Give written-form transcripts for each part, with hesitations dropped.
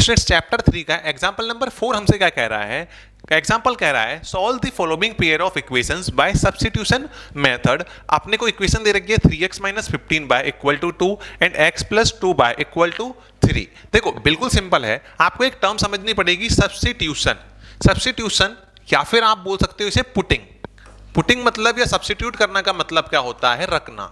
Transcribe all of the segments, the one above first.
Students chapter 3 का example number 4 हमसे क्या कह रहा है, एग्जाम्पल कह रहा है solve the following pair of equations by substitution method. आपने को इक्वेशन दे रखी है 3x minus 15 y equal to 2 and x plus 2 y equal to 3। देखो बिल्कुल सिंपल है, आपको एक टर्म समझनी पड़ेगी सब्स्टिट्यूशन। सब्स्टिट्यूशन या फिर आप बोल सकते हो इसे पुटिंग। पुटिंग मतलब या सब्स्टिट्यूट करना का मतलब क्या होता है, रखना।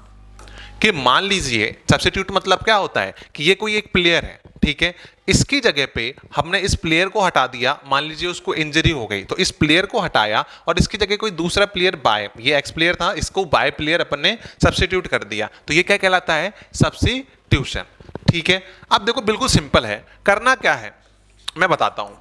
कि मान लीजिए सब्स्टिट्यूट मतलब क्या होता है कि ये कोई एक प्लेयर है, ठीक है, इसकी जगह पे हमने इस प्लेयर को हटा दिया, मान लीजिए उसको इंजरी हो गई तो इस प्लेयर को हटाया और इसकी जगह कोई दूसरा प्लेयर बाय, ये एक्स प्लेयर था, इसको बाय प्लेयर अपन ने सब्स्टिट्यूट कर दिया, तो ये क्या कहलाता है, सब्स्टिट्यूशन। ठीक है, अब देखो बिल्कुल सिंपल है, करना क्या है मैं बताता हूं।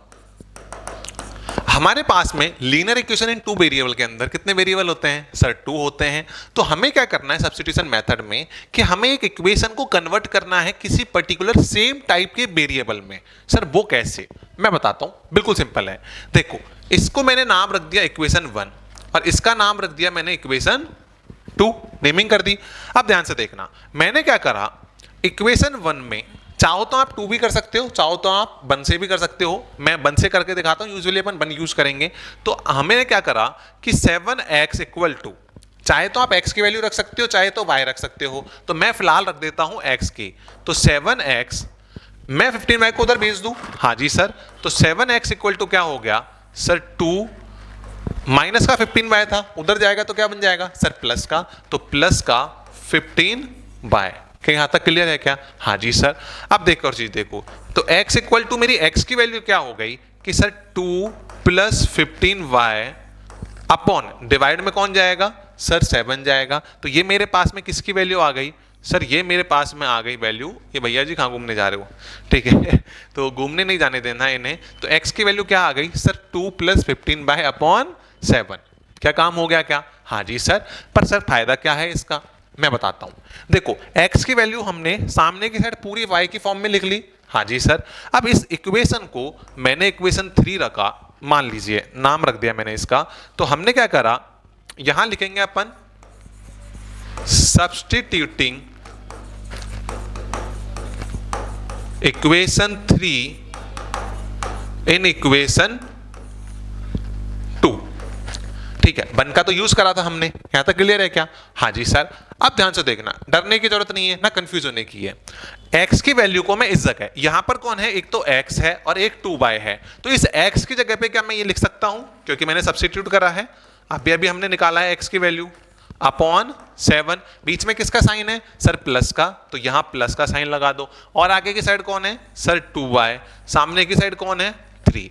हमारे पास में लीनियर इक्वेशन इन 2 वेरिएबल के अंदर कितने वेरिएबल होते हैं सर, 2 होते हैं। तो हमें क्या करना है सब्स्टिट्यूशन मेथड में कि हमें एक इक्वेशन को कन्वर्ट करना है किसी पर्टिकुलर सेम टाइप के वेरिएबल में। सर वो कैसे, मैं बताता हूं, बिल्कुल सिंपल है। देखो इसको मैंने नाम रख दिया इक्वेशन 1 और इसका नाम रख दिया मैंने इक्वेशन 2, नेमिंग कर दी। अब ध्यान से देखना, मैंने क्या करा, इक्वेशन 1 में चाहो तो आप 2 भी कर सकते हो, चाहो तो आप 1 से भी कर सकते हो, मैं 1 से करके दिखाता हूं, यूजुअली अपन 1 यूज करेंगे। तो हमें क्या करा कि 7x इक्वल टू, चाहे तो आप x की वैल्यू रख सकते हो, चाहे तो y रख सकते हो, तो मैं फिलहाल रख देता हूं x की। तो 7x, मैं 15y को उधर भेज दूं, हाँ जी सर, तो 7x इक्वल टू क्या हो गया सर, 2 माइनस का 15y था, उधर जाएगा तो क्या बन जाएगा सर, प्लस का, तो प्लस का 15y। क्या यहां तक क्लियर है क्या, हाँ जी सर। अब देखो और चीज देखो, तो x इक्वल टू मेरी x की वैल्यू क्या हो गई कि sir 2 plus 15y upon divide में कौन जाएगा सर, 7 जाएगा। तो ये मेरे पास में किसकी वैल्यू आ गई सर, ये मेरे पास में आ गई वैल्यू, ये भैया जी कहाँ घूमने जा रहे हो, ठीक है तो घूमने नहीं जाने देना इन्हें। तो x की वैल्यू क्या आ गई सर, 2 प्लस 15y अपॉन 7। क्या काम हो गया क्या, हाँ जी सर। पर सर फायदा क्या है इसका, मैं बताता हूं। देखो x की वैल्यू हमने सामने की साइड पूरी y की फॉर्म में लिख ली, हाँ जी सर। अब इस इक्वेशन को मैंने इक्वेशन 3 रखा, मान लीजिए नाम रख दिया मैंने इसका। तो हमने क्या करा, यहां लिखेंगे अपन सब्स्टिट्यूटिंग इक्वेशन 3 इन इक्वेशन 2। ठीक है, 1 का तो यूज करा था हमने, यहां तक क्लियर है क्या, हाँ जी सर। अब ध्यान से देखना, डरने की जरूरत नहीं है ना, कंफ्यूज होने की है। x की वैल्यू को मैं इस जगह, यहां पर कौन है, एक तो x है और एक 2y है, तो इस x की जगह पे क्या मैं ये लिख सकता हूं, क्योंकि मैंने सब्स्टिट्यूट करा है, अभी हमने निकाला है x की वैल्यू अपॉन 7। बीच में किसका साइन है सर, प्लस का, तो यहां प्लस का साइन लगा दो। और आगे की साइड कौन है सर, 2y, सामने की साइड कौन है 3।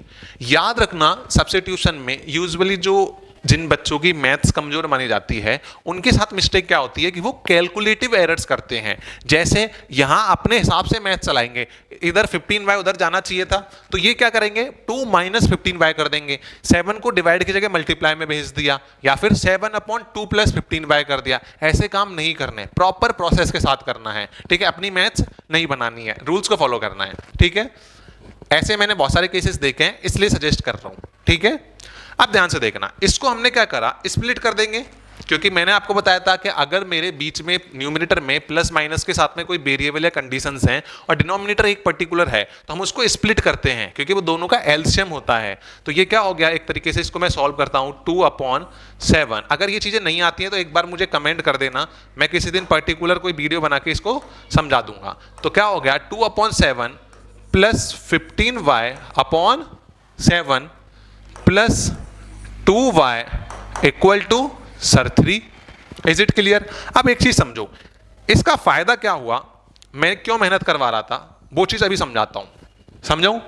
याद रखना सब्स्टिट्यूशन में यूजुअली जो जिन बच्चों की मैथ्स कमजोर मानी जाती है उनके साथ मिस्टेक क्या होती है कि वो कैलकुलेटिव एरर्स करते हैं। जैसे यहां अपने हिसाब से मैथ चलाएंगे, इधर 15y उधर जाना चाहिए था, तो ये क्या करेंगे 2 माइनस 15y कर देंगे, 7 को डिवाइड की जगह मल्टीप्लाई में भेज दिया, या फिर 7 अपॉन 2 प्लस 15y कर दिया। ऐसे काम नहीं करने, प्रॉपर प्रोसेस के साथ करना है, ठीक है। अपनी मैथ्स नहीं बनानी है, रूल्स को फॉलो करना है, ठीक है। ऐसे मैंने बहुत सारे केसेस देखे हैं, इसलिए सजेस्ट कर रहा हूं, ठीक है। अब ध्यान से देखना, इसको हमने क्या करा, स्प्लिट कर देंगे, क्योंकि मैंने आपको बताया था कि अगर मेरे बीच में न्यूमरेटर में प्लस माइनस के साथ में कोई वेरिएबल या कंडीशंस हैं और डिनोमिनेटर एक पर्टिकुलर है, तो हम उसको स्प्लिट करते हैं, क्योंकि वो दोनों का एलसीएम होता है। तो ये क्या हो गया, एक तरीके से इसको मैं सॉल्व करता हूं 2/7। अगर ये चीजें नहीं आती हैं तो एक बार मुझे कमेंट कर देना, मैं किसी दिन पर्टिकुलर कोई वीडियो बना के इसको समझा दूंगा। तो क्या हो गया 2/7 plus 15y upon 7 plus 2y equal to sir 3। Is it clear. अब एक चीज समझो, इसका फायदा क्या हुआ, मैं क्यों मेहनत करवा रहा था वो चीज अभी समझाता हूं, समझाऊं।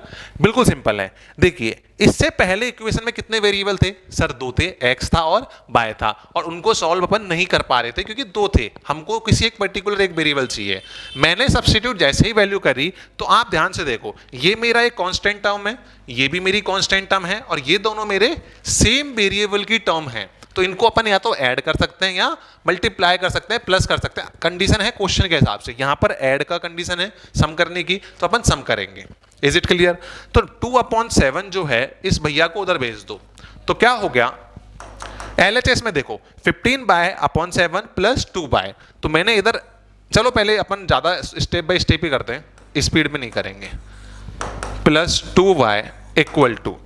बिल्कुल सिंपल है, देखिए इससे पहले इक्वेशन में कितने वेरिएबल थे सर, 2 थे, x था और y था, और उनको सॉल्व अपन नहीं कर पा रहे थे क्योंकि 2 थे, हमको किसी एक पर्टिकुलर एक वेरिएबल चाहिए। मैंने सब्स्टिट्यूट जैसे ही वैल्यू करी, तो आप ध्यान से देखो, ये मेरा एक कांस्टेंट टर्म है, ये भी मेरी कांस्टेंट टर्म है, और ये दोनों मेरे सेम वेरिएबल की टर्म है। तो इनको अपन या तो ऐड कर सकते हैं या मल्टीप्लाई कर सकते हैं, प्लस कर सकते हैं, कंडीशन है क्वेश्चन के हिसाब से। यहां पर ऐड का कंडीशन है सम करने की, तो अपन सम करेंगे। Is it clear. तो 2/7 जो है इस भैया को उधर भेज दो, तो क्या हो गया LHS में देखो 15/7 प्लस 2/, तो मैंने इधर, चलो पहले अपन ज्यादा स्टेप बाय स्टेप ही करते हैं, स्पीड में नहीं करेंगे। प्लस 2y इक्वल टू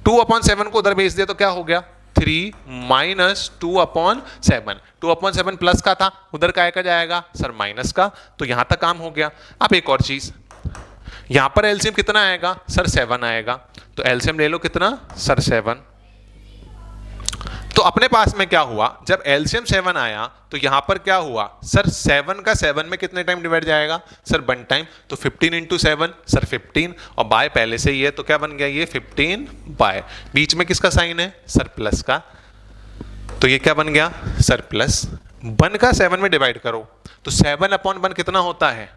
2/7 को उधर भेज दिया तो क्या हो गया 3 माइनस 2/7। 2/7 प्लस का था, उधर का का जाएगा सर माइनस का, तो यहां तक काम हो गया। अब एक और चीज, यहां पर एलसीएम कितना आएगा सर 7 आएगा, तो एलसीएम ले लो कितना सर 7। तो अपने पास में क्या हुआ, जब एलसीएम 7 आया तो यहां पर क्या हुआ सर 7 का 7 में कितने टाइम डिवाइड जाएगा सर 1 टाइम, तो 15 इंटू 7 सर 15, और बाय पहले से ही है तो क्या बन गया ये 15 बाय, बीच में किसका साइन है सर प्लस का, तो ये क्या बन गया सर प्लस। 1 का 7 में डिवाइड करो तो 7/1 कितना होता है,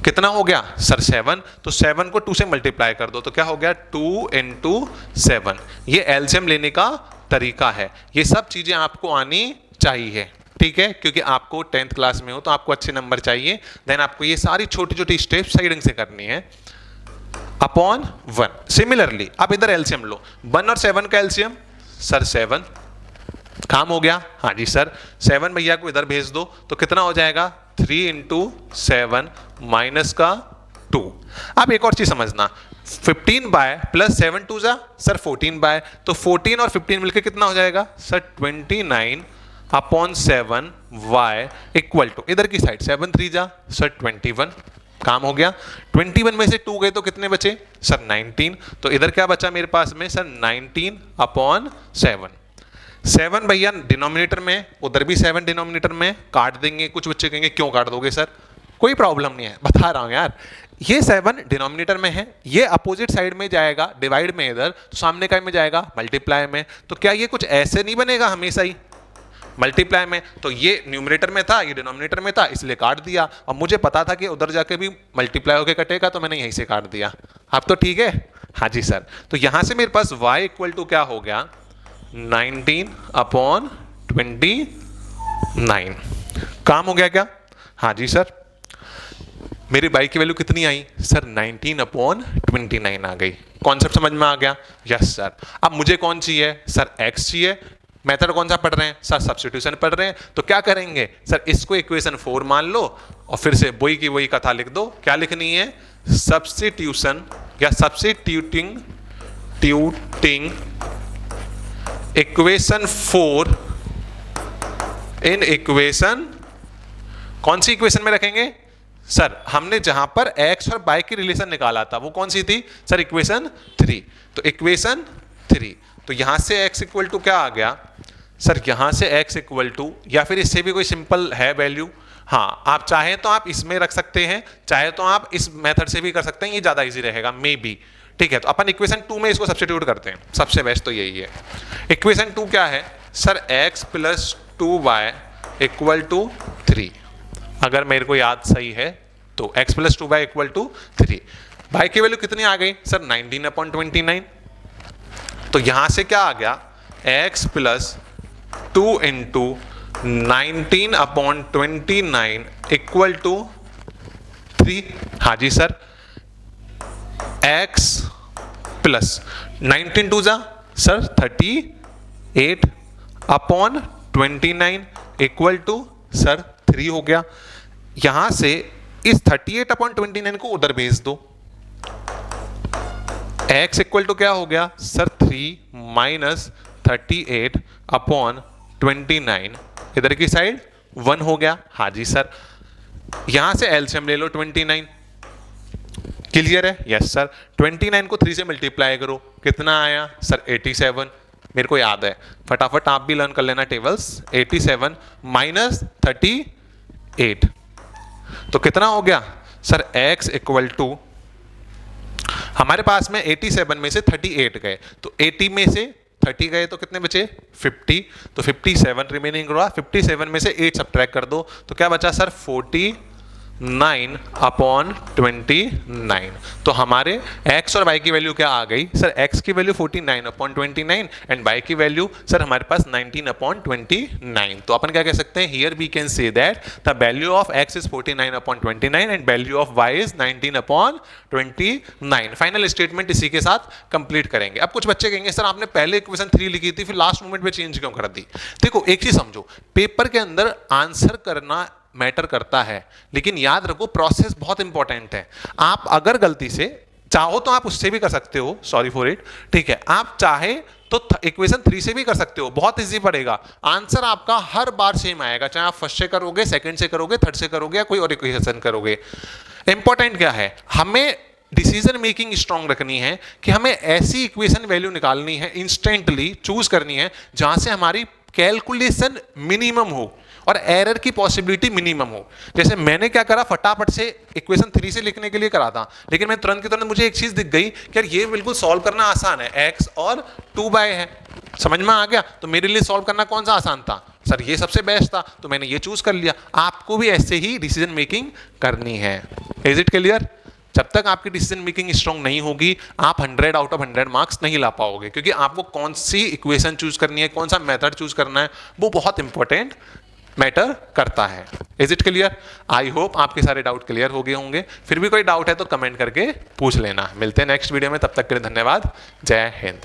कितना हो गया सर 7, तो 7 को 2 से मल्टीप्लाई कर दो तो क्या हो गया 2 इंटू 7। ये एलसीएम लेने का तरीका है, ये सब चीजें आपको आनी चाहिए, ठीक है, क्योंकि आपको 10th क्लास में हो तो आपको अच्छे नंबर चाहिए। देन आपको ये सारी छोटी छोटी स्टेप्स सही ढंग से करनी है। अपॉन 1 सिमिलरली अब इधर एलसीएम लो, 1 और 7 का एलसीएम सर 7, काम हो गया हाँ जी सर। 7 भैया को इधर भेज दो तो कितना हो जाएगा 3 इंटू 7 माइनस का 2। अब एक और चीज समझना, 15 बाय प्लस 7 2 जा सर 14 बाय, तो 14 और 15 मिलके कितना हो जाएगा सर 29/7 y इक्वल टू इधर की साइड 7 3 जा सर 21, काम हो गया। 21 में से 2 गए तो कितने बचे सर 19, तो इधर क्या बचा मेरे पास में सर 19/7। 7 भैया डिनोमिनेटर में, उधर भी 7 डिनोमिनेटर में, काट देंगे। कुछ बच्चे कहेंगे क्यों काट दोगे सर, कोई प्रॉब्लम नहीं है, बता रहा हूं यार। ये 7 डिनोमिनेटर में है, ये अपोजिट साइड में जाएगा डिवाइड में इधर, तो सामने का में जाएगा मल्टीप्लाई में, तो क्या ये कुछ ऐसे नहीं बनेगा हमेशा ही मल्टीप्लाई में, तो ये न्यूमरेटर में था ये डिनोमिनेटर में था इसलिए काट दिया, और मुझे पता था कि उधर जाके भी मल्टीप्लाई होकर कटेगा तो मैंने यहीं से काट दिया। अब तो ठीक है हाँ जी सर। तो यहां से मेरे पास y इक्वल टू क्या हो गया 19/29, काम हो गया क्या हाँ जी सर। मेरी y की वैल्यू कितनी आई सर 19/29 आ गई। कॉन्सेप्ट समझ में आ गया यस सर। अब मुझे कौन चाहिए सर x चाहिए। मेथड कौन सा पढ़ रहे हैं सर सब्स्टिट्यूशन पढ़ रहे हैं, तो क्या करेंगे सर इसको इक्वेशन 4 मान लो और फिर से वही की वही कथा लिख दो। क्या लिखनी है सब्स्टिट्यूशन या सब्स्टिट्यूटिंग इक्वेशन 4 इन इक्वेशन, कौन सी इक्वेशन में रखेंगे सर, हमने जहां पर x और y की रिलेशन निकाला था वो कौन सी थी सर इक्वेशन 3, तो इक्वेशन 3, तो यहां से x इक्वल टू क्या आ गया सर, यहां से x इक्वल टू, या फिर इससे भी कोई सिंपल है वैल्यू, हाँ आप चाहें तो आप इसमें रख सकते हैं, चाहे तो आप इस मेथड से भी कर सकते हैं, ये ज्यादा इजी रहेगा मे बी, ठीक है। तो अपन इक्वेशन 2 में इसको सब्स्टिट्यूट करते हैं, सबसे बेस्ट तो यही है। इक्वेशन 2 क्या है sir x plus 2y equal to 3, अगर मेरे को याद सही है तो x plus 2y equal to 3। y की वैल्यू कितनी आ गई सर 19/29, तो यहां से क्या आ गया x plus 2 into 19/29 equal to 3, हाँ जी सर। x प्लस 19 2 जा सर 38/29 इक्वल टू सर 3 हो गया। यहां से इस 38/29 को उधर भेज दो, x इक्वल टू क्या हो गया सर 3 माइनस 38/29, इधर की साइड 1 हो गया, हाँ जी सर। यहां से एलसीएम ले लो 29, क्लियर है यस सर। 29 को 3 से मल्टीप्लाई करो, कितना आया सर 87, मेरे को याद है, फटाफट आप भी लर्न कर लेना टेबल्स। 87 माइनस 38, तो कितना हो गया सर x इक्वल टू, हमारे पास में 87 में से 38 गए, तो 80 में से 30 गए तो कितने बचे 50, तो 57 रिमेनिंग रहा। 57 में से 8 सब्ट्रैक्ट कर दो तो क्या बचा सर 49/29, तो हमारे x और y की वैल्यू क्या आ गई सर, x की वैल्यू 49/29 एंड y की वैल्यू सर हमारे पास 19/29। तो अपन क्या कह सकते हैं, here we can say that the value of x is 49/29 and value of y is 19/29। Final statement इसी के साथ कंप्लीट करेंगे। अब कुछ बच्चे कहेंगे सर आपने पहले इक्वेशन 3 लिखी थी फिर लास्ट मोमेंट में चेंज क्यों कर दी। देखो एक चीज समझो, पेपर के अंदर आंसर करना मैटर करता है, लेकिन याद रखो प्रोसेस बहुत इंपॉर्टेंट है। आप अगर गलती से चाहो तो आप उससे भी कर सकते हो, सॉरी फॉर इट, ठीक है। आप चाहे तो इक्वेशन 3 से भी कर सकते हो, बहुत इजी पड़ेगा। आंसर आपका हर बार सेम आएगा, चाहे आप फर्स्ट से करोगे, सेकंड से करोगे, थर्ड से करोगे या कोई और इक्वेशन करोगे। इंपॉर्टेंट क्या है, हमें डिसीजन मेकिंग स्ट्रांग रखनी है कि हमें ऐसी इक्वेशन वैल्यू निकालनी है, इंस्टेंटली चूज करनी है जहां से हमारी कैलकुलेशन मिनिमम हो और एरर की पॉसिबिलिटी मिनिमम हो। जैसे मैंने क्या करा, फटाफट से इक्वेशन 3 से लिखने के लिए करा था, लेकिन मैं तुरंत की तुरंत मुझे एक चीज दिख गई कि यार ये बिल्कुल सॉल्व करना आसान है, x और 2y है, समझ में आ गया। तो मेरे लिए सॉल्व करना कौन सा आसान था, सर ये सबसे बेस्ट था, तो मैंने ये चूज कर लिया। आपको भी ऐसे ही डिसीजन मेकिंग करनी है। Is it clear? जब तक आपकी डिसीजन मेकिंग स्ट्रांग नहीं होगी, आप 100 आउट ऑफ 100 मार्क्स नहीं ला पाओगे, क्योंकि आपको कौन सी इक्वेशन चूज करनी है, कौन सा मेथड चूज करना है, वो बहुत इंपॉर्टेंट मैटर करता है। Is it clear? I hope आपके सारे डाउट क्लियर हो गए होंगे। फिर भी कोई डाउट है तो कमेंट करके पूछ लेना। मिलते हैं नेक्स्ट वीडियो में, तब तक के लिए धन्यवाद। जय हिंद।